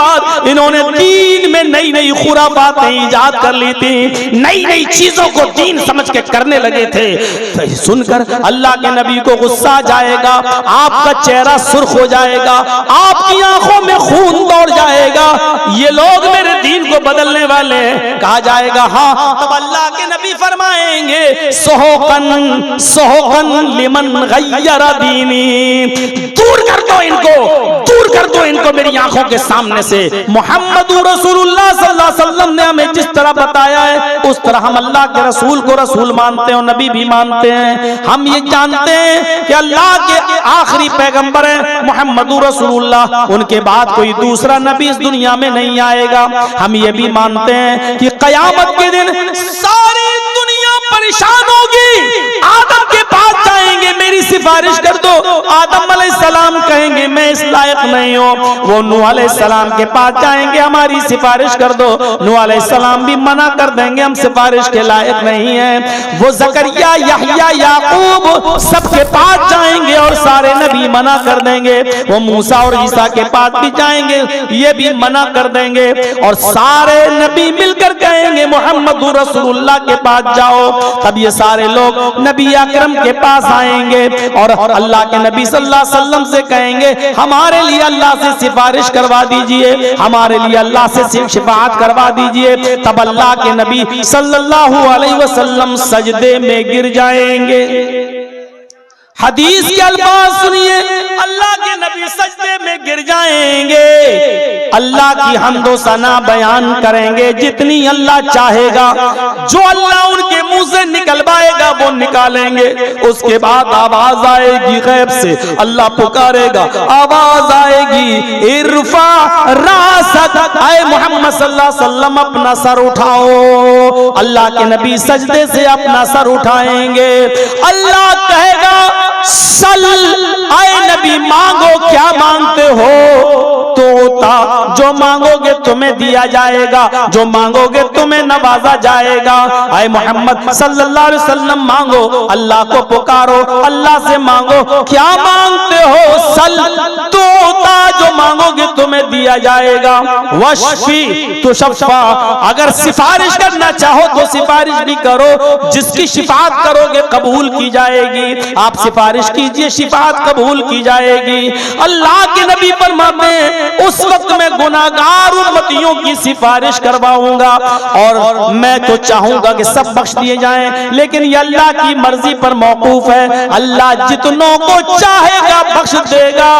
बाद इन्होंने दीन में नई नई खुराफातें ईजाद कर ली थी, नई नई चीजों को दीन समझ के करने लगे थे। तो सुनकर अल्लाह के नबी को गुस्सा जाएगा, आपका चेहरा सुर्ख हो जाएगा, आपकी आंखों में खून दौड़ जाएगा, ये लोग मेरे दीन को बदलने वाले हैं। कहा जाएगा हाँ, तब अल्लाह के नबी फरमाएंगे सोहकन सोहकन लिमन गय्यरा दीनी, दूर कर दो इनको, दूर कर दो इनको मेरी आंखों के सामने से। मुहम्मदुर रसूलुल्लाह सल्लल्लाहु अलैहि वसल्लम ने हमें जिस तरह बताया है उस तरह हम अल्लाह के रसूल को रसूल मानते हैं और नबी भी मानते हैं। हम ये जानते हैं कि अल्लाह के आखिरी पैगंबर है मुहम्मदुर रसूलुल्लाह, उनके बाद कोई दूसरा नबी इस दुनिया में नहीं आएगा। हम ये भी मानते हैं कि क़यामत के दिन सारी दुनिया परेशान होगी, आदम के पास जाएंगे मेरी सिफारिश कर दो, आदम अलैहिस्सलाम कहेंगे मैं इस लायक नहीं हूँ, वो नूह अलैहिस्सलाम के पास जाएंगे हमारी सिफारिश कर दो, नूह अलैहिस्सलाम भी मना कर देंगे हम सिफारिश के लायक नहीं हैं। वो ज़करिया यहया याकूब सबके पास जाएंगे और सारे नबी मना कर देंगे। वो मूसा और ईसा के पास भी जाएंगे, ये भी मना कर देंगे और सारे नबी मिलकर कहेंगे मुहम्मदुर रसूलुल्लाह के पास जाओ। तब ये सारे लोग नबी अकरम के पास आएंगे और अल्लाह के नबी सल्लल्लाहु अलैहि वसल्लम से कहेंगे हमारे लिए अल्लाह से सिफारिश करवा दीजिए, हमारे लिए अल्लाह से शिफाअत करवा दीजिए। तब अल्लाह के नबी सल्लल्लाहु अलैहि वसल्लम सजदे में गिर जाएंगे। हदीस के अल्फाज सुनिए, अल्लाह के नबी सजदे में गिर जाएंगे, अल्लाह की हम्दो सना बयान करेंगे जितनी अल्लाह चाहेगा, जो अल्लाह उनके मुंह से निकलवाएगा वो निकालेंगे। उसके बाद आवाज आएगी गैब से, अल्लाह पुकारेगा, आवाज आएगी इरफा रासक, आए मोहम्मद सल्लल्लाहु अलैहि वसल्लम अपना सर उठाओ। अल्लाह के नबी सजदे से अपना सर उठाएंगे, अल्लाह कहेगा सल, आए नबी मांगो क्या मांगते हो, तोता जो मांगोगे तुम्हें दिया जाएगा, जो मांगोगे तुम्हें नवाजा जाएगा। आए मोहम्मद सल्लल्लाहु अलैहि वसल्लम मांगो, अल्लाह को पुकारो, अल्लाह से मांगो क्या मांगते हो, सल, तोता जो मांगोगे तुम्हें दिया जाएगा। वशफी तो शफा, अगर सिफारिश करना चाहो तो सिफारिश भी करो, जिसकी शिफाअत करोगे कबूल की जाएगी। आप सिफारिश कीजिए, शिफाअत कबूल की जाएगी। अल्लाह के नबी फरमाते हैं उस वक्त मैं गुनाहगार उम्मतियों की सिफारिश करवाऊंगा और मैं तो चाहूंगा कि सब बख्श दिए जाएं, लेकिन ये अल्लाह की मर्जी पर मौकूफ है। अल्लाह जितनों को चाहेगा बख्श देगा,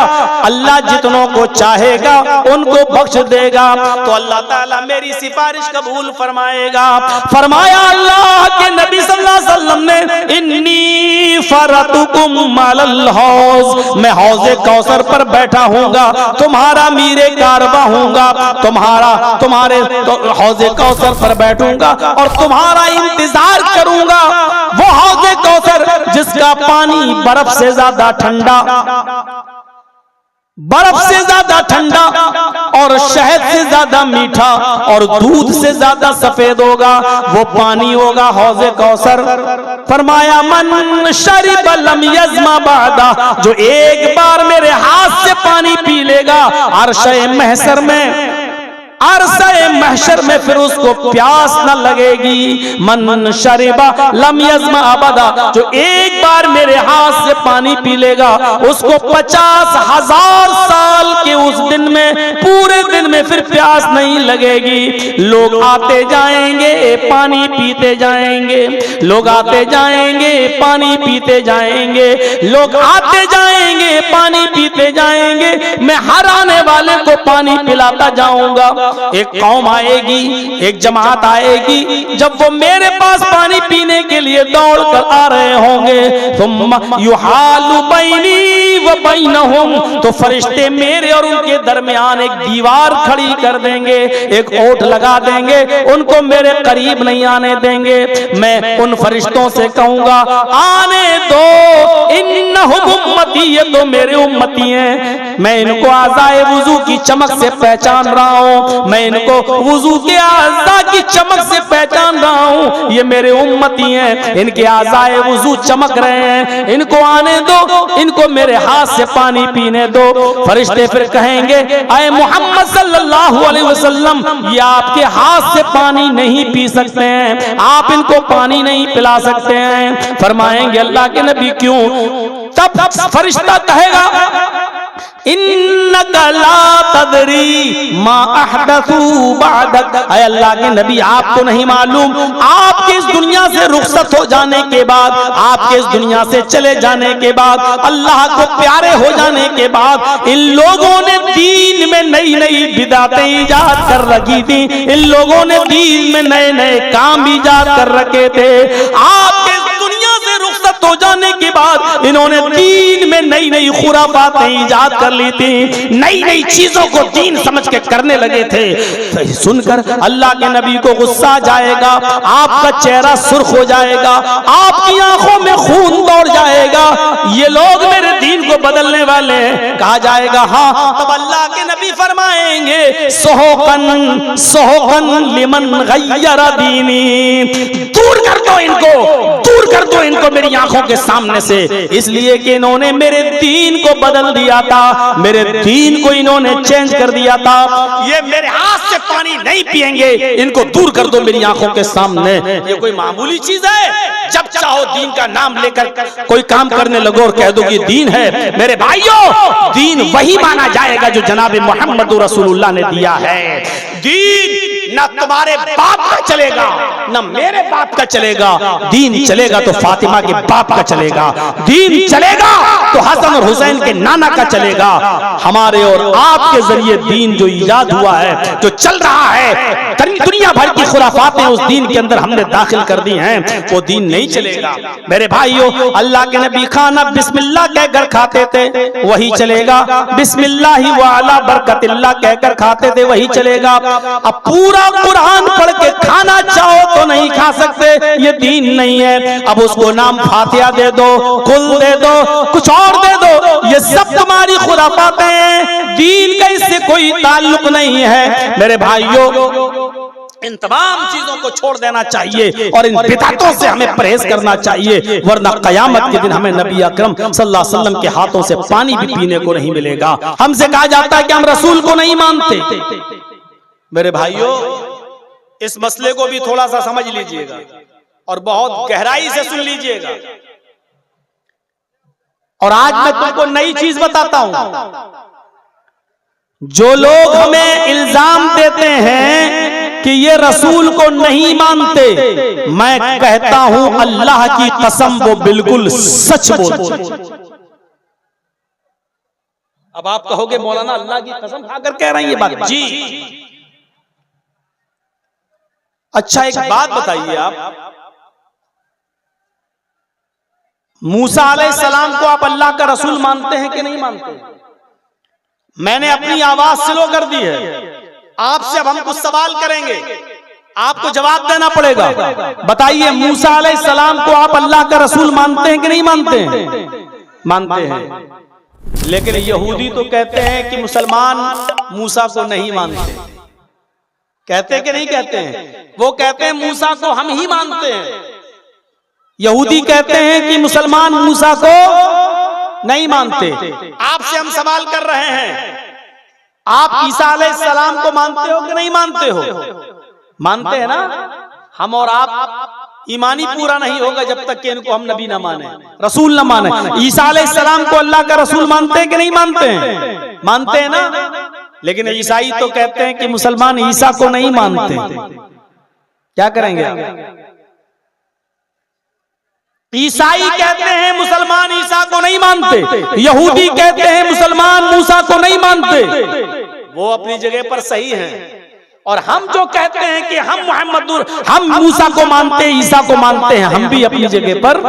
अल्लाह जितनों को चाहेगा उनको बख्श देगा। तो अल्लाह ताला मेरी सिफारिश कबूल फरमाएगा। फरमाया अल्लाह के नबी सल्लल्लाहु अलैहि वसल्लम ने, इन्नी फरतुकुम मलल हौज, मैं हौज़े कौसर पर बैठा हूँगा, तुम्हारा मीरे कारवा हूँगा, तुम्हारे हौज़े कौसर पर बैठूंगा और तुम्हारा इंतजार करूंगा। वो हौज़े कौसर जिसका पानी बर्फ से ज्यादा ठंडा, बर्फ से ज्यादा ठंडा और शहद से ज्यादा मीठा और दूध से ज्यादा सफेद होगा, वो पानी होगा हौज़े कौसर। फरमाया मन शरिब लम यज़मा बादा, जो एक बार मेरे हाथ से पानी पी लेगा अर्शे महशर में, अरसे महशर में फिर उसको प्यास न लगेगी। मन शरिबा लम यज़मा अबदा, जो एक बार मेरे हाथ से पानी पी लेगा उसको 50,000 साल के उस दिन में, पूरे दिन में फिर प्यास नहीं लगेगी। लोग आते जाएंगे पानी पीते जाएंगे, लोग आते जाएंगे पानी पीते जाएंगे, लोग आते जाएंगे पानी पीते जाएंगे, मैं हर आने वाले को पानी पिलाता जाऊंगा। एक कौम आएगी, एक जमात आएगी, जब वो मेरे पास पानी पीने के लिए दौड़ कर आ रहे होंगे, तुम युहालु बैनी व बैनहुम, तो फरिश्ते मेरे और उनके दरमियान एक दीवार खड़ी कर देंगे, एक ओट लगा देंगे, उनको मेरे करीब नहीं आने देंगे। मैं उन फरिश्तों से कहूंगा आने दो, इन्नहुम उम्मती, ये तो मेरे उम्मती हैं, मैं इनको आज़ाए वुजू की चमक से पहचान रहा हूँ, मैं इनको वुजू के आज़ा की चमक से पहचान रहा हूँ, ये मेरे उम्मती हैं, इनके आज़ाए वुजू चमक रहे हैं, इनको आने दो, इनको मेरे हाथ से पानी पीने दो। फरिश्ते फिर कहेंगे आए मोहम्मद सल्लल्लाहु सल्लल्लाहु अलैहि वसल्लम ये आपके हाथ से पानी नहीं पी सकते हैं, आप इनको पानी नहीं पिला सकते हैं। फरमाएंगे अल्लाह के नबी क्यों? तब फरिश्ता कहेगा इन्नका ला तदरी मा अहदथू बअदक। ऐ अल्लाह के नबी आपको नहीं मालूम, आपके इस दुनिया से रुखसत हो जाने के बाद, आपके इस दुनिया से चले जाने के बाद, अल्लाह को प्यारे हो जाने के बाद इन लोगों ने दीन में नई नई बिदातें ईजाद कर रखी थी, इन लोगों ने दीन में नए नए काम ईजाद कर रखे थे। आपके रुखसत हो जाने के बाद इन्होंने दीन में नई नई खुराफातें ईजाद कर ली थी, नई नई चीजों को दीन समझ के करने लगे थे। तो सुनकर अल्लाह के नबी को गुस्सा जाएगा, आपका चेहरा सुर्ख हो जाएगा, आपकी आंखों में खून दौड़ जाएगा, ये लोग मेरे दीन को बदलने वाले हैं। कहा जाएगा हाँ, तब अल्लाह के नबी फरमाएंगे सोहकन सोहकन लिमन गय्यर दीनी, दूर कर दो इनको, दूर कर दो इनको मेरी आंखों के सामने से, इसलिए कि इन्होंने मेरे दीन को बदल दिया था, मेरे दीन को इन्होंने चेंज कर दिया था। ये मेरे हाथ से पानी नहीं पिएंगे, इनको दूर कर दो मेरी आंखों के सामने। ये कोई मामूली चीज है? जब चाहो दीन का नाम लेकर कोई काम करने लगो और कह दो कि दीन है। मेरे भाइयों, दीन वही माना जाएगा जो जनाब मोहम्मद रसूलुल्लाह ने दिया है। दीन न तुम्हारे बाप का चलेगा, न मेरे बाप का चलेगा। दीन चलेगा तो फातिमा के बाप का चलेगा, दीन चलेगा तो हसन और हुसैन के नाना का चलेगा। हमारे और आपके जरिए दीन जो इजाद हुआ है, जो चल रहा है, दुनिया भर की खुराफातें उस दीन के अंदर हमने दाखिल कर दी हैं, वो दीन नहीं चलेगा। मेरे भाइयों, अल्लाह के नबी खाना बिस्मिल्लाह कहकर खाते थे, वही चलेगा। बिस्मिल्लाहि व अला बरकतिल्लाह कहकर खाते थे, वही चलेगा। अब पूरा कुरान पढ़ के खाना चाहो तो नहीं खा सकते, ये दीन नहीं है। अब उसको नाम फातिहा दे दो, कुल दे दो, कुछ और दे दो, ये सब तुम्हारी खुराफातें हैं, दीन का इससे कोई ताल्लुक नहीं है। मेरे भाइयों, इन तमाम चीजों को छोड़ देना चाहिए और इन बिदअतों से हमें परहेज करना चाहिए, वरना कयामत के दिन हमें नबी अकरम सल्लल्लाहु अलैहि वसल्लम के हाथों से पानी भी पीने को नहीं मिलेगा। हमसे कहा जाता है कि हम रसूल को नहीं मानते। मेरे भाइयों, इस मसले को भी थोड़ा सा समझ लीजिएगा और बहुत गहराई से सुन लीजिएगा। और आज मैं तुमको नई चीज बताता हूं। जो लोग हमें इल्जाम देते हैं कि ये रसूल को नहीं मानते, मैं कहता हूं अल्लाह की कसम वो बिल्कुल सच बोलते। अब आप कहोगे मौलाना अल्लाह की कसम खाकर कह रहे हैं ये बात? जी। अच्छा, एक बात बताइए, आप मूसा अलैहिस्सलाम को आप अल्लाह का रसूल मानते हैं कि नहीं मानते? मैंने अपनी आवाज स्लो कर दी है, आपसे अब हम कुछ सवाल करेंगे, आपको जवाब देना पड़ेगा। बताइए, मूसा अलैहिस्सलाम को आप अल्लाह का रसूल मानते हैं कि नहीं मानते हैं? मानते हैं। लेकिन यहूदी तो कहते हैं कि मुसलमान मूसा को नहीं मानते। कहते कि नहीं कहते हैं? वो कहते हैं मूसा को हम ही मानते हैं। यहूदी कहते हैं कि मुसलमान मूसा को नहीं मानते। आपसे हम सवाल कर रहे हैं, आप ईसा अलैहिस्सलाम को मानते हो कि नहीं मानते हो? मानते हैं ना? हम और आप ईमानी पूरा नहीं होगा जब तक कि इनको हम नबी ना माने, रसूल ना माने। ईसा अलैहिस्सलाम को अल्लाह का रसूल मानते हैं कि नहीं मानते हैं? मानते हैं ना? लेकिन ईसाई तो कहते हैं कि मुसलमान ईसा को नहीं मानते। क्या करेंगे आप? ईसाई कहते हैं मुसलमान ईसा को नहीं मानते, यहूदी कहते हैं मुसलमान मूसा को नहीं मानते। वो अपनी जगह पर सही हैं, और हम जो कहते हैं कि हम मूसा को मानते, ईसा को मानते हैं, हम भी अपनी जगह पर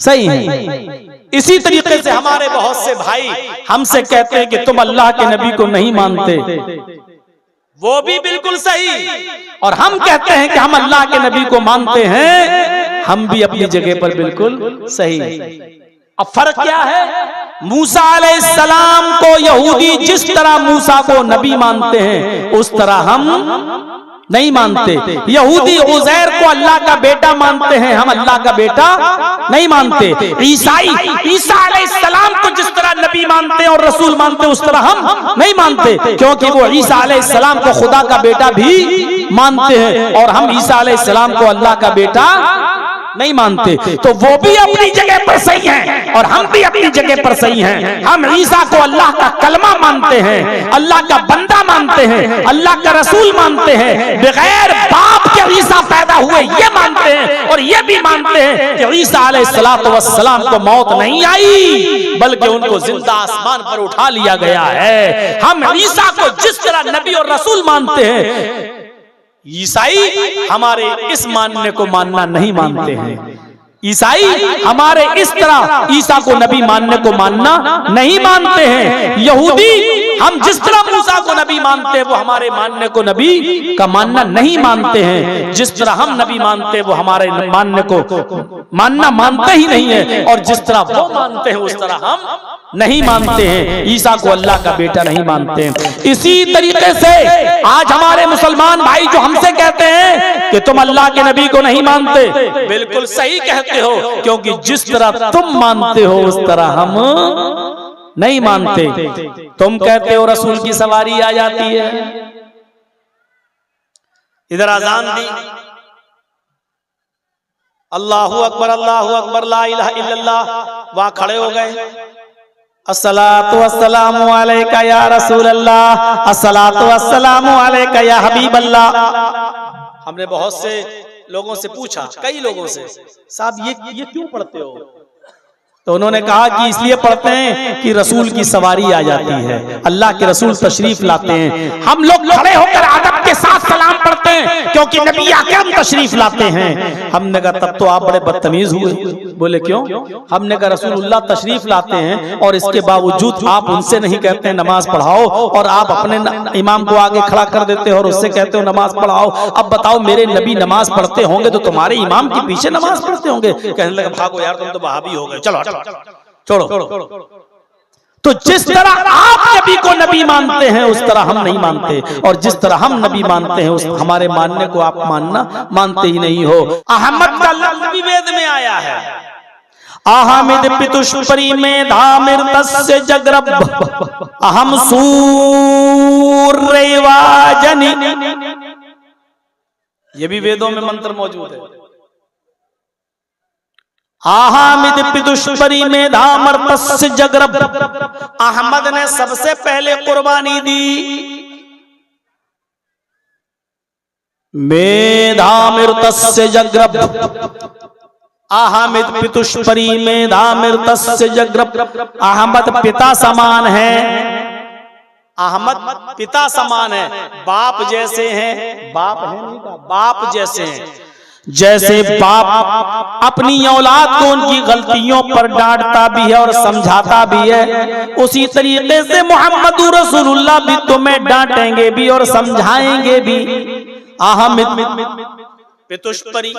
सही हैं। इसी तरीके से हमारे बहुत से भाई हमसे कहते हैं कि तुम अल्लाह के नबी को नहीं मानते, वो भी बिल्कुल सही। और हम कहते हैं कि हम अल्लाह के नबी को मानते हैं, हम भी अपनी जगह पर बिल्कुल सही। अब फर्क क्या है? मूसा अलैहिस्सलाम को यहूदी जिस तरह मूसा को नबी मानते हैं, उस तरह हम नहीं मानते। यहूदी उज़ैर को अल्लाह का बेटा मानते हैं, हम अल्लाह का बेटा नहीं मानते। ईसाई ईसा अलैहिस्सलाम को जिस तरह नबी मानते हैं और रसूल मानते हैं उस तरह हम नहीं मानते, क्योंकि वो ईसा अलैहिस्सलाम को खुदा का बेटा भी मानते हैं और हम ईसा अलैहिस्सलाम को अल्लाह का बेटा नहीं मानते। तो वो भी अपनी जगह पर सही हैं और हम भी अपनी जगह पर सही हैं। हम ईसा को अल्लाह का कलमा मानते हैं, अल्लाह का बंदा मानते हैं, अल्लाह का रसूल मानते हैं। बगैर बाप के ईसा पैदा हुए ये मानते हैं और ये भी मानते हैं कि ईसा अलैहिस्सलातु वस्सलाम को मौत नहीं आई बल्कि उनको जिंदा आसमान पर उठा लिया गया है। हम ईसा को जिस तरह नबी और रसूल मानते हैं, ईसाई हमारे इस मानने को मानना नहीं मानते हैं। ईसाई हमारे इस तरह ईसा को नबी मानने को मानना नहीं मानते हैं। यहूदी हम जिस तरह मूसा को नबी मानते हैं वो हमारे मानने को नबी का मानना नहीं मानते हैं। जिस तरह हम नबी मानते हैं वो हमारे मानने को मानना मानते ही नहीं है और जिस तरह वो मानते हैं उस तरह हम नहीं मानते हैं। ईसा को अल्लाह का बेटा नहीं मानते हैं। इसी तरीके से आज हमारे मुसलमान भाई जो हमसे कहते हैं कि तुम अल्लाह के नबी को नहीं मानते, बिल्कुल सही कहते हो, क्योंकि जिस तरह तुम मानते हो उस तरह हम नहीं मानते। तुम कहते हो रसूल की सवारी आ जाती है, इधर अजान दी, अल्लाहु अकबर ला इलाहा इल्लल्लाह, वहां खड़े हो गए, अस्सलातु वस्सलामु अलैका या रसूल अल्लाह, अस्सलातु वस्सलामु अलैका या हबीब अल्लाह। हमने बहुत से लोगों से पूछा, कई लोगों से, साहब ये क्यों पढ़ते हो? तो उन्होंने कहा कि इसलिए पढ़ते हैं कि रसूल की सवारी आ जाती है, अल्लाह के रसूल तशरीफ लाते हैं। हम लोग खड़े होकर अदब के साथ सलाम पढ़ते हैं क्योंकि नबी अकरम तशरीफ लाते हैं। हमने कहा तब तो आप बड़े बदतमीज हुए। बोले क्यों? हमने कहा रसूलुल्लाह तशरीफ लाते हैं और इसके बावजूद आप उनसे नहीं कहते हैं नमाज पढ़ाओ और आप अपने इमाम को आगे खड़ा कर देते हो और उससे कहते हो नमाज पढ़ाओ। अब बताओ मेरे नबी नमाज पढ़ते होंगे तो तुम्हारे इमाम के पीछे नमाज पढ़ते होंगे? कहने लगे भागो यार, तुम तो वहाबी हो गए, चलो छोड़ो। तो जिस तरह आप नबी को नबी मानते हैं उस तरह हम नहीं मानते, और जिस तरह हम नबी मानते हैं उस हमारे मानने को आप मानते ही नहीं हो। अहमद का लफ्ज़ भी वेद में आया है, अहमद पितुष्परी में धामिर तस्य जगरब अहम सूर्यवाजनी, ये भी वेदों में मंत्र मौजूद है। अहमद पितुष्परी में धामर तस्य जगरब, अहमद ने सबसे पहले कुर्बानी दी। मेधामिर तस्य जगरब, अहमद पितुष्परी में धामिर तस्य जगरब, अहमद पिता समान है, अहमद पिता समान है, बाप जैसे हैं, बाप है नहीं का, बाप जैसे हैं। जैसे बाप अपनी औलाद को उनकी गलतियों पर डांटता भी है और समझाता भी है, उसी तरीके से मोहम्मदुर रसूलुल्लाह भी तुम्हें डांटेंगे भी और समझाएंगे भी। अहमद पितुष्परी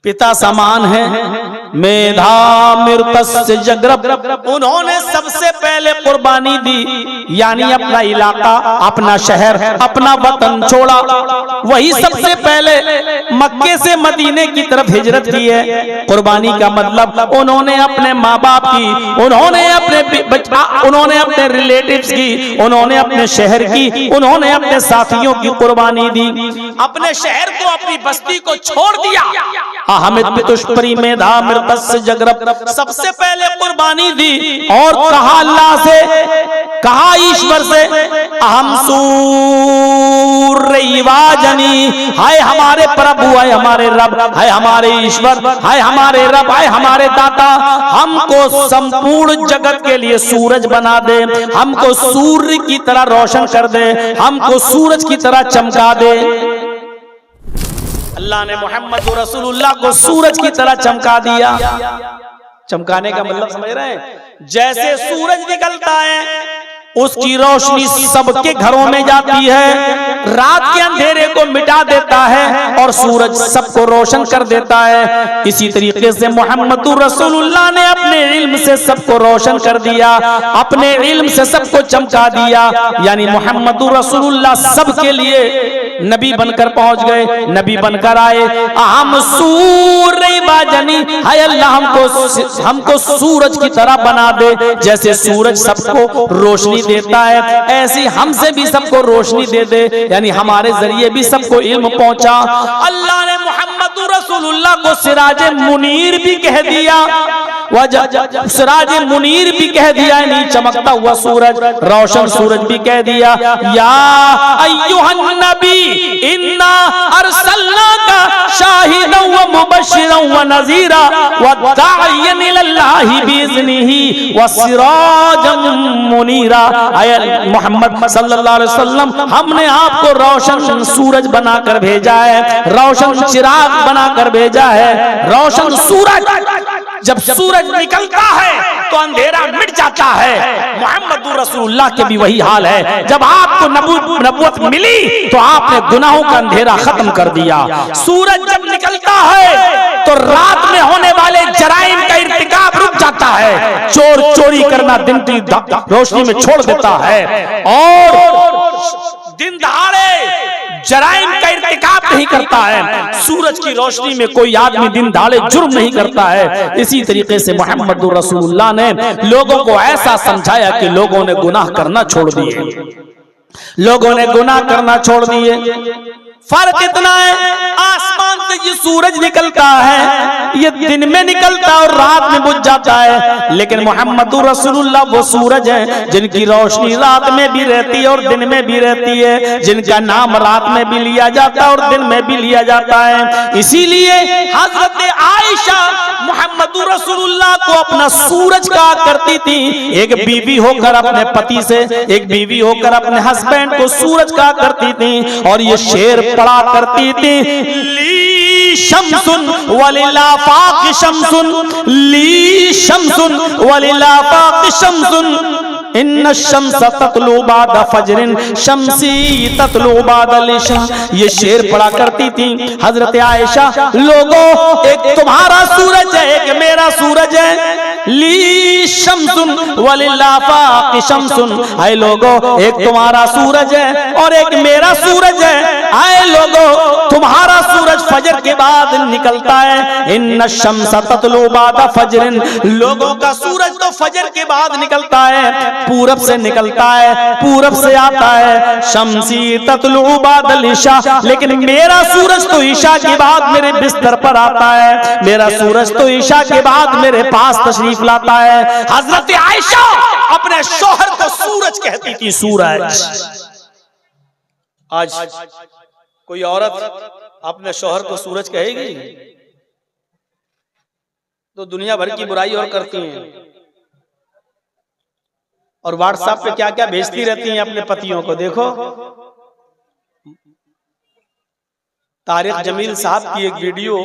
पिता समान है, मेधामिर तस्य जगरब, उन्होंने सबसे पहले कुर्बानी दी, यानी अपना इलाका, अपना शहर, अपना वतन छोड़ा। वही सबसे पहले मक्के से मदीने की तरफ हिजरत की है। कुर्बानी का मतलब उन्होंने अपने माँ बाप की, उन्होंने अपने रिलेटिव्स की, उन्होंने अपने शहर की, उन्होंने अपने साथियों की कुर्बानी दी, अपने शहर को, अपनी बस्ती को छोड़ दिया। अहमद पितुष्परी में धामिर तस्य जगरब, सबसे पहले कुर्बानी दी और कहा अल्लाह से, कहा ईश्वर से, अहम सूर्यवाजनी, हाय हमारे प्रभु, हाय हमारे रब, हाय हमारे ईश्वर, हाय हमारे रब, हाय हमारे दाता, हमको संपूर्ण जगत के लिए सूरज बना दे, हमको सूर्य की तरह रोशन कर दे, हमको सूरज की तरह चमका दे। अल्लाह ने मोहम्मद रसूलुल्लाह को सूरज की तरह चमका दिया। चमकाने का मतलब समझ रहे हैं? जैसे सूरज निकलता है उसकी रोशनी सबके घरों में जाती है, रात के अंधेरे को मिटा देता है और सूरज सबको रोशन कर देता है। इसी तरीके से मोहम्मद रसूलुल्लाह ने अपने इल्म से सबको रोशन कर दिया, अपने इल्म से सबको चमका दिया, यानी मोहम्मद रसूलुल्लाह सबके लिए नबी बनकर पहुंच गए, नबी बनकर आए। हम सूर्य बाजनी, हाय अल्लाह हमको सूरज की तरह बना दे, जैसे सूरज सबको रोशनी देता है ऐसी हमसे भी सबको रोशनी दे दे, यानी हमारे जरिए भी सबको इल्म पहुंचा। अल्लाह ने मोहम्मद रसूलुल्लाह को सिराज मुनीर भी कह दिया, सिराज मुनीर भी कह दिया, नहीं चमकता हुआ सूरज, रोशन सूरज भी कह दिया। या अय्युहन नबी इन्ना अरसलनाका शाहिदन व मुबश्शिरन व नज़ीरा व दाइयन इलल्लाहि बिइज़्निही व सिराजन मुनीरा। मोहम्मद सल्लल्लाहु अलैहि वसल्लम, हमने आपको रोशन सूरज बनाकर भेजा है, रोशन चिराग बनाकर भेजा है। रोशन सूरज, जब सूरज निकलता है तो अंधेरा मिट जाता है। मोहम्मद रसूलुल्लाह के भी वही हाल है। जब आपको नबूवत मिली तो आपने गुनाहों का अंधेरा खत्म कर दिया। सूरज जब निकलता है तो रात में होने वाले जराइम का इर्तिकाब रुक जाता है। चोर चोरी करना दिन की रोशनी में छोड़ देता है और दिन दहाड़े जराइम का इर्तिकाब नहीं करता है। सूरज की रोशनी में कोई आदमी दिन दहाड़े जुर्म नहीं करता है। इसी तरीके से मोहम्मद रसूलुल्लाह ने लोगों को ऐसा समझाया कि लोगों ने गुनाह करना छोड़ दिए, लोगों ने गुनाह करना छोड़ दिए। फर्क इतना है, आसमान से ये सूरज निकलता है, ये दिन में निकलता है और रात में बुझ जाता है, लेकिन मोहम्मद रसूलुल्लाह वो सूरज है जिनकी रोशनी रात में भी रहती है और दिन में भी रहती है, जिनका नाम रात में भी लिया जाता है और दिन में भी लिया जाता है। इसीलिए हजरत आयशा मोहम्मद रसूलुल्लाह को अपना सूरज कहा करती थी। एक बीवी होकर अपने पति से, एक बीवी होकर अपने हस्बैंड को सूरज कहा करती थी। और ये शेर पढ़ा करती थी, ली शम्सुन वलिलाफाक शम्सुन, ली शम्सुन वलिलाफाक शम्सुन, इन्न शम्स ततलू बाद फजरिन शम्सी ततलू बाद लिशा। ये शेर पढ़ा करती थी हजरत आयशा, लोगों एक तुम्हारा सूरज है, एक मेरा सूरज है। ली शम्सुन वलिलाफाक शम्सुन, आए लोगों एक तुम्हारा सूरज है और एक मेरा सूरज है। आए लोगों तुम्हारा सूरज फजर के बाद निकलता है, इन्न शम्स ततलू बाद फजरिन, लोगों का सूरज तो फजर के बाद निकलता है, पूरब से निकलता है, पूरब से आता है। शम्सी ततलू बाद इशा, लेकिन मेरा सूरज तो ईशा के बाद मेरे बिस्तर पर आता है, मेरा सूरज तो ईशा के बाद मेरे पास तशरीफ लाता है। हजरत आयशा अपने शौहर को सूरज कहती थी, सूरज। आज कोई औरत अपने शौहर को सूरज कहेगी तो दुनिया भर की बुराई और करती हैं और व्हाट्सएप पे क्या क्या भेजती रहती हैं अपने पतियों को। देखो, तारिक जमील साहब की एक वीडियो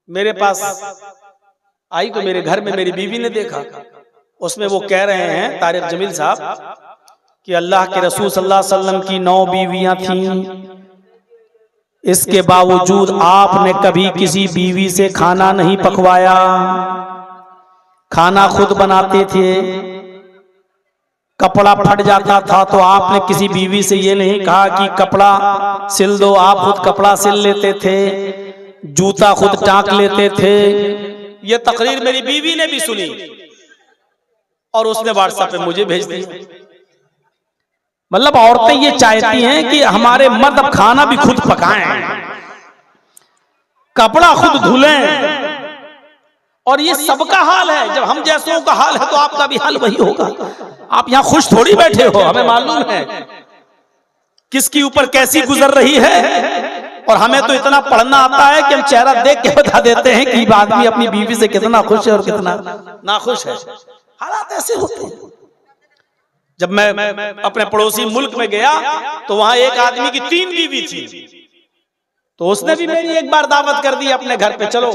मेरे पास आई तो मेरे घर में मेरी बीवी ने देखा। उसमें वो कह रहे हैं तारिक जमील साहब कि अल्लाह के रसूल सल्लल्लाहु अलैहि वसल्लम की 9 बीवियां थीं, इसके बावजूद आपने कभी किसी बीवी से खाना नहीं पकवाया, खाना खुद बनाते थे। कपड़ा फट जाता था तो आपने किसी बीवी से ये नहीं कहा कि कपड़ा सिल दो, आप खुद कपड़ा सिल लेते थे, जूता खुद टांक लेते थे। ये तकरीर मेरी बीवी ने भी सुनी और उसने व्हाट्सएप पे मुझे भेज दी। मतलब औरतें ये चाहती हैं कि हमारे मर्द अब खाना भी खुद पकाएं, कपड़ा खुद धुलें, और ये सबका हाल है। जब हम जैसों का हाल है तो आपका भी हाल वही होगा। आप यहाँ खुश थोड़ी बैठे हो, हमें मालूम है किसकी ऊपर कैसी गुजर रही है। और हमें तो इतना पढ़ना आता है कि हम चेहरा देख के बता देते हैं कि आदमी अपनी बीवी से कितना खुश है और कितना नाखुश है। हालात ऐसे होते हैं। जब मैं अपने पड़ोसी मुल्क में गया तो वहां एक आदमी की 3 बीवी थी, तो उसने भी मेरी एक बार दावत कर दी अपने घर पे, चलो।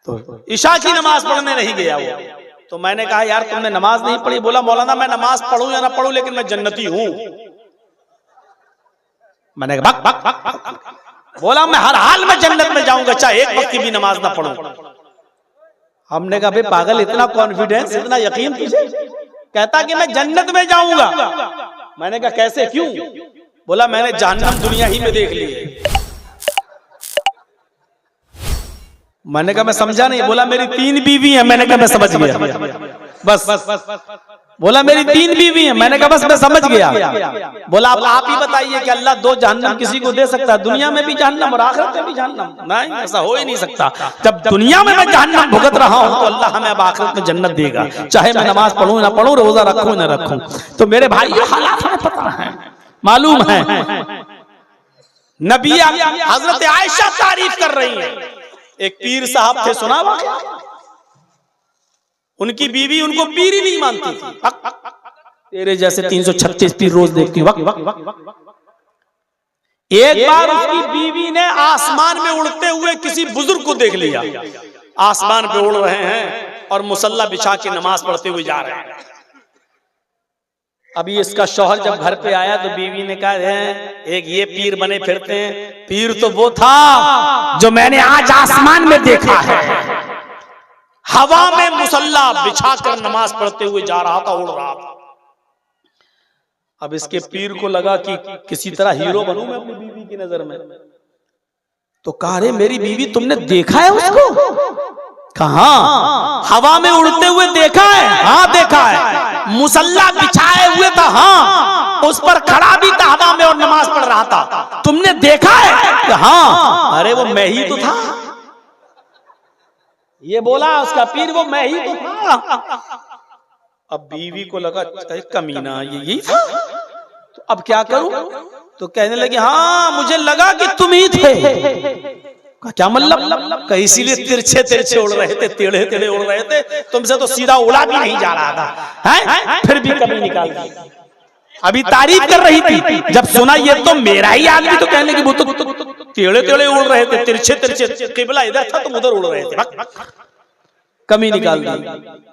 तो ईशा की नमाज पढ़ने नहीं गया वो, तो मैंने कहा यार तुमने नमाज नहीं पढ़ी? बोला मौलाना मैं नमाज पढ़ूं या ना पढ़ूं लेकिन मैं जन्नती हूं। मैंने कहा बक बक बक बक। बोला मैं हर हाल में जन्नत में जाऊंगा चाहे एक वक्त की भी नमाज ना पढ़ूं। हमने कहा भाई पागल, इतना कॉन्फिडेंस, इतना यकीन तुझे? कहता कि मैं जन्नत में जाऊंगा। मैंने कहा कैसे, क्यों? बोला मैंने जहन्नम दुनिया ही में देख ली है। मैंने कहा मैं समझा नहीं। बोला मेरी 3 बीवी हैं। मैंने कहा मैं समझ गया बस। बोला मेरी 3 बीवी हैं। मैंने कहा बस मैं समझ गया। बोला अब आप ही बताइए कि अल्लाह 2 जहन्नम किसी को दे सकता है? दुनिया में भी जहन्नम और आखिरत में भी जहन्नम? नहीं, ऐसा हो ही नहीं सकता। जब दुनिया में मैं जहन्नम भुगत रहा हूं तो अल्लाह हमें अब आखिरत में जन्नत देगा, चाहे मैं नमाज पढ़ूं ना पढ़ूं, रोजा रखूं ना रखूं। तो मेरे भाई ये हालात हमें पता है, मालूम है। नबी हजरत आयशा तारीफ कर रही है। एक पीर साहब थे, सुना वाक़या? उनकी बीवी उनको पीर ही नहीं मानती थी। तेरे जैसे 336 पीर रोज देखती वक्त। एक बार उसकी बीवी ने आसमान में उड़ते हुए किसी बुजुर्ग को देख लिया। आसमान पे उड़ रहे हैं और मुसल्ला बिछा के नमाज पढ़ते हुए जा रहे हैं। अभी इसका शौहर जब घर पे आया तो बीवी ने कहा एक ये पीर बने फिरते हैं। पीर तो वो था जो मैंने आज आसमान में देखा है, हवा में मुसल्ला बिछाकर नमाज पढ़ते हुए जा रहा था, उड़ रहा था। अब इसके पीर को लगा कि किसी तरह हीरो बनूं मैं अपनी बीवी की नजर में। तो कहा रे मेरी बीवी तुमने देखा है उसको? कहा हवा में उड़ते हुए देखा है? हाँ देखा है। मुसल्ला बिछाए हुए था, हाँ उस पर खड़ा भी था हवा में और नमाज पढ़ रहा था। तुमने देखा है? हाँ। अरे वो मैं ही तो था। ये बोला उसका पीर, वो मैं ही तो था। अब बीवी को लगा कमीना ये यही था, तो अब क्या करूं? तो कहने लगी हाँ मुझे लगा कि तुम ही थे। क्या मतलब? इसीलिए तिरछे तिरछे उड़ रहे थे, टेढ़े टेढ़े उड़ रहे थे, तुमसे तो सीधा उड़ा भी नहीं जा रहा था, है? फिर भी कमी निकाल दी। अभी तारीफ कर रही थी, जब सुना ये तो मेरा ही आदमी, तो कहने की वो तो टेढ़े टेढ़े उड़ रहे थे, तिरछे तिरछे, किबला इधर था तुम उधर उड़ रहे थे, कमी निकाल दी।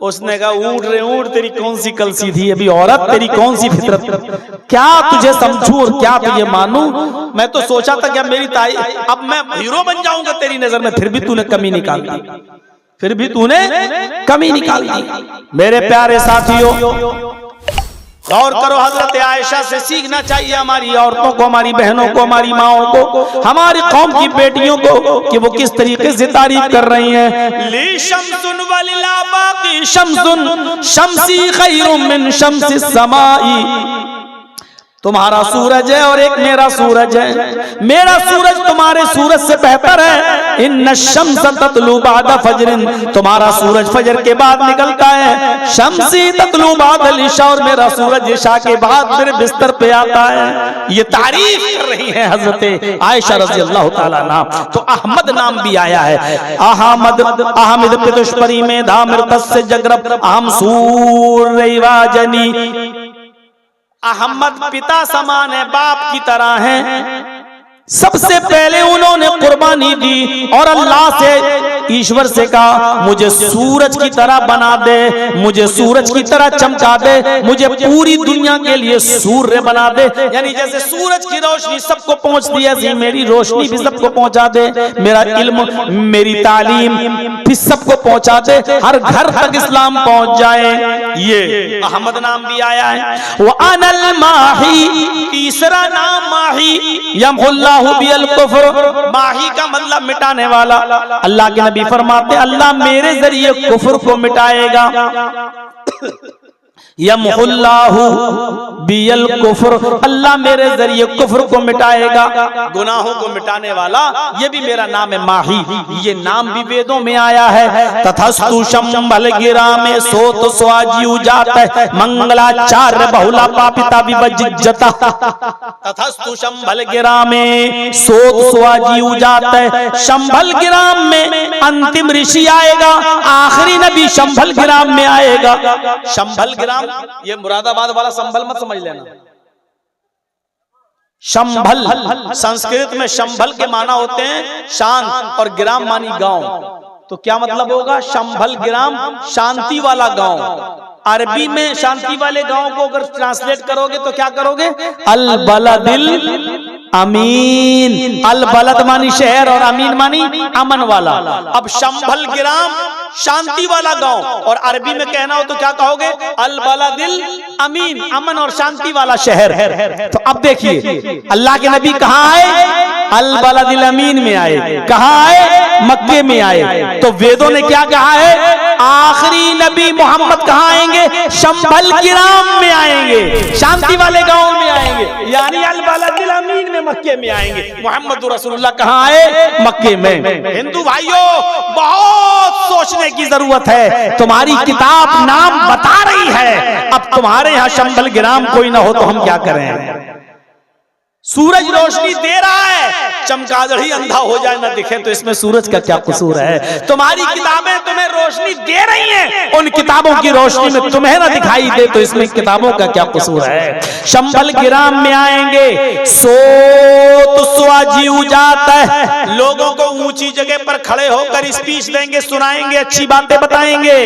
उसने कहा ऊँट रे ऊँट, तेरी कौन सी कल सीधी, अभी औरत तेरी कौन सी फितरत, क्या तुझे समझूं और क्या तुझे मानूं? मैं तो सोचा था कि अब मेरी ताई, अब मैं हीरो बन जाऊंगा तेरी नजर में, फिर भी तूने कमी निकाल दी, फिर भी तूने कमी निकाल दी। मेरे प्यारे साथियों गौर करो, हजरत आयशा से सीखना चाहिए हमारी औरतों को, हमारी बहनों को, हमारी माओं को, हमारी कौम की बेटियों को, कि वो किस तरीके से तारीफ कर रही हैं। ली शम्सुन वलिला बाकी शम्सुन शम्सी खैरुम मिन शम्सिस समाई। तुम्हारा सूरज है और एक मेरा सूरज है, मेरा सूरज तुम्हारे सूरज से बेहतर है। इन्न शम्स ततलू बादा फजरिन, तुम्हारा सूरज फजर के बाद निकलता है। शम्सी ततलू बादल इशा, और मेरा सूरज इशा के बाद मेरे बिस्तर पे आता है। ये तारीफ कर रही है हजरत आयशा रज़ी अल्लाह ताला अन्हा। तो अहमद नाम भी आया है, अहमद अहमद पितुष्परी में धामिर तस्य जगरब अहम सूरैवाजनी। अहमद पिता समान है, बाप की तरह है। सबसे पहले उन्होंने कुर्बानी दी और अल्लाह से, ईश्वर से कहा मुझे सूरज की तरह बना दे, मुझे सूरज की तरह चमका दे, मुझे पूरी दुनिया के लिए सूर्य बना दे। यानी जैसे सूरज की रोशनी सबको पहुंचती है, ऐसी मेरी रोशनी भी सबको पहुंचा दे, मेरा इल्म मेरी तालीम भी सबको पहुंचा दे, हर घर तक इस्लाम पहुंच जाए। ये अहमद नाम भी आया है। वो अनल माही, तीसरा नाम माही, यमहुल्लाहु बिल कुफ्र, माही का मतलब मिटाने वाला। अल्लाह के नबी फरमाते अल्लाह मेरे जरिए कुफ्र को मिटाएगा। यमहुल्लाहु बिल कुफ्र, अल्लाह मेरे जरिए कुफ्र को मिटाएगा, गुनाहों को मिटाने वाला, ये भी मेरा नाम है माही। ये नाम भी वेदों में आया है। तथस्तु शंभल गिरा में सोत स्वाजी उजात है, मंगलाचार्य बहुला पापिता विवज्जता। तथस्तु शंभल गिरा में सोत स्वाजी उजात है, शंभल गिराम में अंतिम ऋषि आएगा, आखिरी नबी शंभल गिराम में आएगा। शंभल गिराम ये मुरादाबाद वाला संभल मत समझ लेना। शंभल संस्कृत में शंभल के माना होते हैं शांत, और ग्राम मानी गांव। तो क्या मतलब होगा? शंभल ग्राम शांति वाला गांव। अरबी में शांति वाले गांव को अगर ट्रांसलेट करोगे तो क्या करोगे? अल बलदिल अमीन। अल बलद मानी शहर और अमीन मानी अमन वाला। अब शंभल ग्राम शांति वाला गांव, और अरबी में कहना हो तो क्या कहोगे? अल बलदिल अमीन, अमन और शांति वाला शहर। तो अब देखिए अल्लाह के नबी कहाँ आए? अल बलदिल अमीन में आए। कहाँ आए? मक्के में आए। तो वेदों ने क्या कहा है? आखिरी नबी मोहम्मद कहाँ आएंगे? शंभल ग्राम में आएंगे, शांति वाले गांव में आएंगे, यानी अल बलदिल अमीन में, मक्के में आएंगे। मोहम्मद रसूलुल्लाह कहाँ आए? मक्के में। हिंदू भाइयों, बहुत सोचने की जरूरत है। तुम्हारी किताब नाम बता रही है, अब तुम्हारे यहाँ शंभल ग्राम कोई ना हो तो हम क्या करें? सूरज रोशनी दे रहा है, चमगादड़ ही अंधा हो जाए ना दिखे तो इसमें सूरज का क्या कसूर है? तुम्हारी किताबें तुम्हें रोशनी दे रही हैं, उन किताबों की रोशनी में तुम्हें ना दिखाई दे तो इसमें किताबों का क्या कसूर है? शंभल ग्राम में आएंगे, सोत स्वाजी जाता है, लोगों को ऊंची जगह पर खड़े होकर स्पीच देंगे, सुनाएंगे, अच्छी बातें बताएंगे।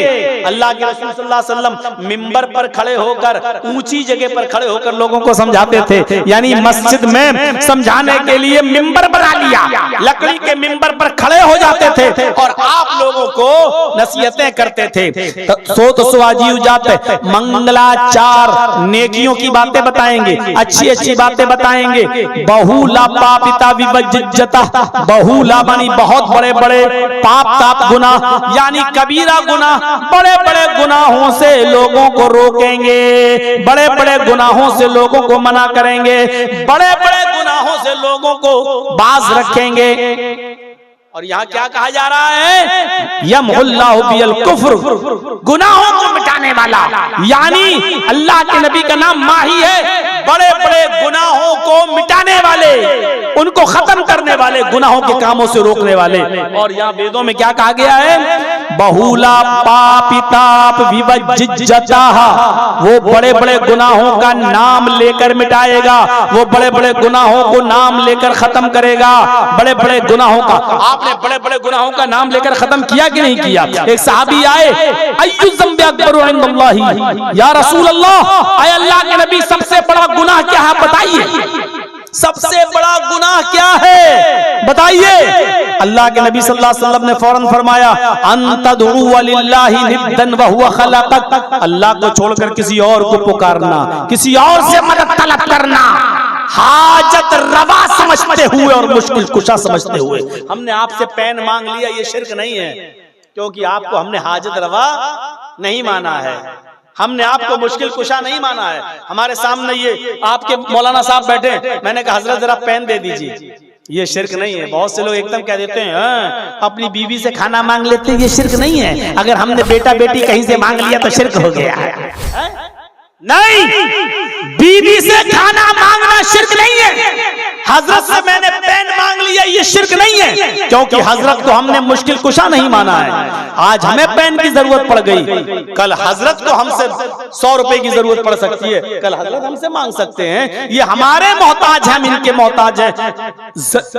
अल्लाह के रसूल सल्लल्लाहु अलैहि वसल्लम मिंबर पर खड़े होकर, ऊंची जगह पर खड़े होकर लोगों को समझाते थे, यानी मस्जिद में समझाने के लिए मिंबर बना लिया, लकड़ी के मिंबर पर खड़े हो जाते थे और आप लोगों को नसीहतें करते थे। सो तो सुआजी जाते, मंगलाचार, नेकियों की बातें बताएंगे, अच्छी अच्छी बातें बताएंगे। बहुला पापिता विवज्जता, बहुला मानी बहुत बड़े बड़े पाप ताप गुना, यानी कबीरा गुना, बड़े बड़े गुनाहों से लोगों को रोकेंगे, बड़े बड़े गुनाहों से लोगों को मना करेंगे, बड़े बड़े गुनाहों से लोगों को बाज रखेंगे। और यहाँ क्या कहा जा रहा है? यमहुल्लाहु बिल कुफ्र, गुनाहों को मिटाने वाला, यानी अल्लाह के नबी का नाम माही है, बड़े बड़े गुनाहों को मिटाने वाले, उनको खत्म करने वाले, गुनाहों के कामों से रोकने वाले। और यहाँ वेदों में क्या कहा गया है? बहुला पापिताप विवज्जता, वो बड़े बड़े गुनाहों का नाम लेकर मिटाएगा, वो बड़े बड़े गुनाहों को नाम लेकर खत्म करेगा। बड़े बड़े गुनाहों का, आपने बड़े बड़े गुनाहों का नाम लेकर खत्म किया कि नहीं किया? एक सहाबी आए, अय्यु ज़ंबि अकबरु इंदल्लाहि, या रसूल अल्लाह, आए अल्लाह के नबी सबसे बड़ा गुनाह क्या है बताइए, सबसे बड़ा गुनाह क्या है बताइए? अल्लाह के नबी सल्लल्लाहु अलैहि वसल्लम ने फौरन फरमाया, अंतदउ वलिल्लाहि निद्दन व हुवा खलक़क, अल्लाह को छोड़कर किसी और को पुकारना, किसी और से मदद तलब करना, हाजत रवा समझते हुए और मुश्किल कुशा समझते हुए। हमने आपसे पेन मांग लिया, ये शिर्क नहीं है, क्योंकि आपको हमने हाजत रवा नहीं माना है, हमने आपको मुश्किल कुशा नहीं माना है। हमारे सामने ये आपके मौलाना साहब बैठे, मैंने कहा हजरत जरा पेन दे दीजिए, ये शिर्क नहीं है। बहुत से लोग एकदम कह देते हैं अपनी बीवी से खाना मांग लेते हैं, ये शिर्क नहीं है। अगर हमने बेटा बेटी कहीं से मांग लिया तो शिर्क हो गया है। नहीं, बीवी से खाना मांगना शिर्क नहीं है। हजरत से मैंने पेन मांग लिया, ये शिर्क नहीं है, क्योंकि हजरत को हमने मुश्किल कुशा नहीं माना है। आज हमें पेन की जरूरत पड़ गई, कल हजरत को हमसे 100 रुपए की जरूरत पड़ सकती है, कल हजरत हमसे मांग सकते हैं। ये हमारे मोहताज हैं, हम इनके मोहताज हैं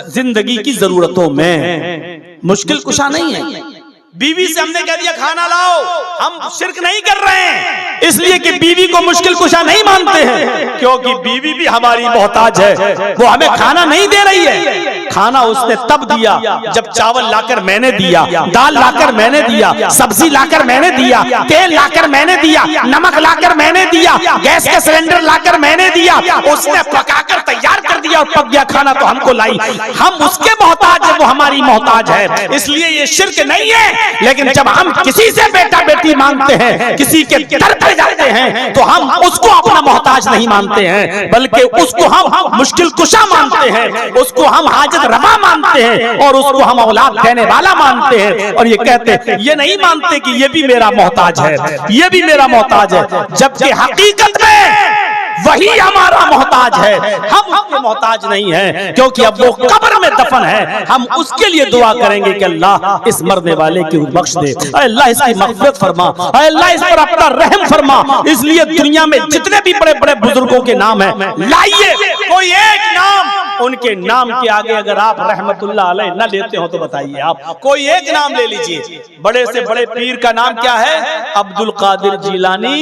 जिंदगी की जरूरतों में, मुश्किल कुशा नहीं है। बीवी से हमने कह दिया खाना लाओ, हम शिर्क नहीं कर रहे हैं, इसलिए कि बीवी को मुश्किल कुशा नहीं मानते हैं, क्योंकि बीवी भी हमारी मोहताज है, वो हमें खाना नहीं दे रही है। खाना उसने तब दिया जब चावल लाकर मैंने दिया, दाल लाकर मैंने दिया, सब्जी लाकर मैंने दिया, तेल लाकर मैंने दिया, नमक लाकर मैंने दिया, गैस का सिलेंडर लाकर मैंने दिया, उसने पकाकर तैयार कर दिया और पक गया खाना तो हमको लाई। हम उसके मोहताज है, वो हमारी मोहताज है, इसलिए ये शिर्क नहीं है। लेकिन जब हम किसी से बेटा बेटी मांगते हैं, किसी के दर पर जाते हैं, तो हम उसको अपना मोहताज नहीं मानते हैं, बल्कि उसको हम मुश्किल कुशा मानते हैं, उसको हम हाजत रवा मानते हैं, और उसको हम औलाद देने वाला मानते हैं। और ये कहते हैं, ये नहीं मानते कि ये भी मेरा मोहताज है, ये भी मेरा मोहताज है, जबकि हकीकत में वही हमारा मोहताज है, हम उसके मोहताज नहीं हैं, क्योंकि अब वो कब्र में दफन है। हम उसके लिए दुआ करेंगे कि अल्लाह इस मरने वाले की बख्श दे, अल्लाह इसकी मग़फ़िरत फरमा, अल्लाह इस पर अपना रहम फरमा। इसलिए दुनिया में जितने भी बड़े बड़े बुजुर्गों के नाम हैं, लाइए कोई एक नाम, उनके नाम के आगे अगर आप रहमतुल्लाह अलैह न लेते हो तो बताइए, आप कोई एक नाम ले लीजिए। बड़े से बड़े पीर का नाम क्या है? अब्दुल कादिर जिलानी।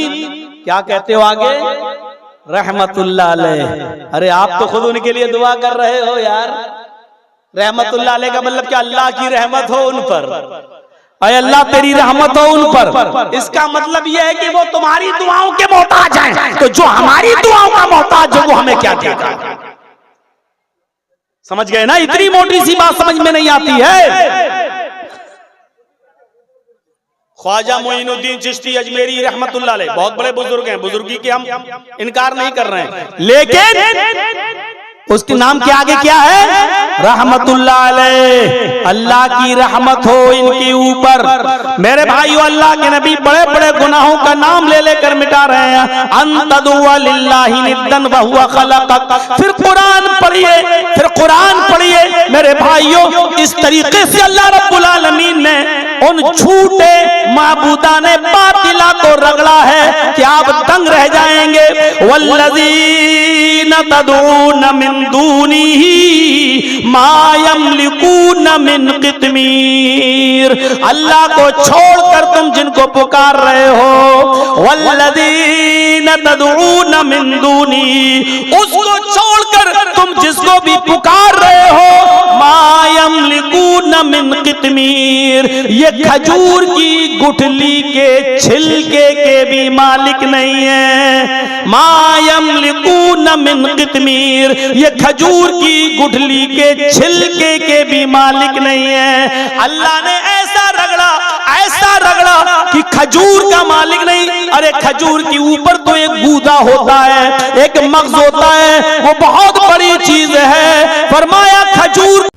क्या कहते हो आगे? रहमतुल्लाह अलैह। अरे आप तो खुद उनके लिए दुआ कर रहे हो यार। रहमतुल्लाह अलैह का मतलब क्या? अल्लाह की रहमत हो उन पर, अरे अल्लाह तेरी रहमत हो उन पर। इसका मतलब यह है कि वो तुम्हारी दुआओं के मोहताज हैं, तो जो हमारी दुआओं का मोहताज है वो हमें क्या देगा? समझ गए ना? इतनी मोटी सी बात समझ में नहीं आती है। ख्वाजा मोइनुद्दीन चिश्ती अजमेरी रहमतुल्लाह अलैह बहुत बड़े बुजुर्ग हैं, बुजुर्गी के हम इनकार नहीं कर रहे हैं, लेकिन उसके नाम के आगे क्या है? रहमतुल्लाह अलैह। अल्लाह की रहमत हो इनके ऊपर। मेरे भाइयों, अल्लाह के नबी बड़े बड़े गुनाहों का नाम ले लेकर मिटा रहे हैं। अंतदुआ लिल्लाहि निद्दन व हुवा खलक़क। फिर कुरान पढ़िए, फिर कुरान पढ़िए मेरे भाइयों। इस तरीके से अल्लाह रब्बुल आलमीन ने उन झूठे माबूदाने बातिला को रगड़ा है कि आप दंग रह जाएंगे। वल्लज़ीना तदऊन मिन दूनिही मा यमलिकून मिन क़ित्मीर। अल्लाह को छोड़कर तुम जिनको पुकार रहे हो, वल्लज़ीना तदऊन मिन दूनिही, उसको छोड़कर तुम जिसको भी पुकार रहे हो, मा यमलिकून मिन क़ित्मीर, ये खजूर की गुठली के छिलके के भी मालिक नहीं है। मा यमलिकून मिन क़ित्मीर, ये खजूर की गुठली के छिलके के भी मालिक नहीं है। अल्लाह ने ऐसा रगड़ा कि खजूर का मालिक नहीं। अरे खजूर के ऊपर तो एक गूदा होता है, एक मग़ज़ होता है, वो बहुत बड़ी चीज है। फरमाया खजूर